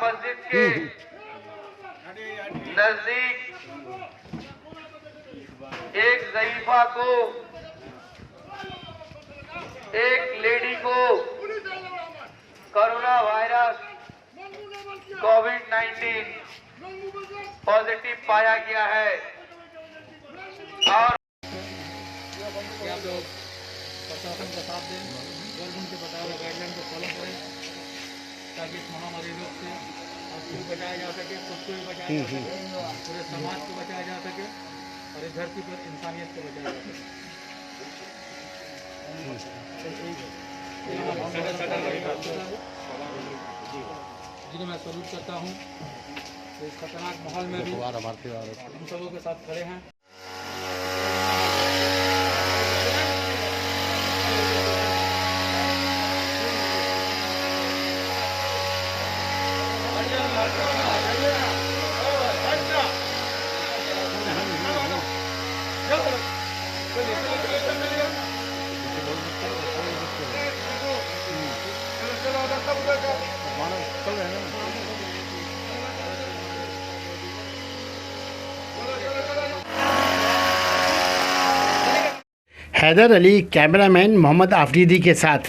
मस्जिद के नजदीक एक ज़ईफा को, एक लेडी को कोरोना वायरस कोविड-19 पॉजिटिव पाया गया है। और आप लोग प्रशासन का साथ दें, गवर्नमेंट के बताए हुए गाइडलाइन को फॉलो करें ताकि इस महामारी रोग से आपको भी बचाया जा सके, खुद को भी बचाया जा सके, पूरे समाज को बचाया जा सके और इस धरती पर इंसानियत को बचाया जा सके। जिन्हें मैं सल्यूट करता हूँ, इस खतरनाक माहौल में भी हम सबों के साथ खड़े हैं। हैदर अली कैमरामैन मोहम्मद आफरीदी के साथ।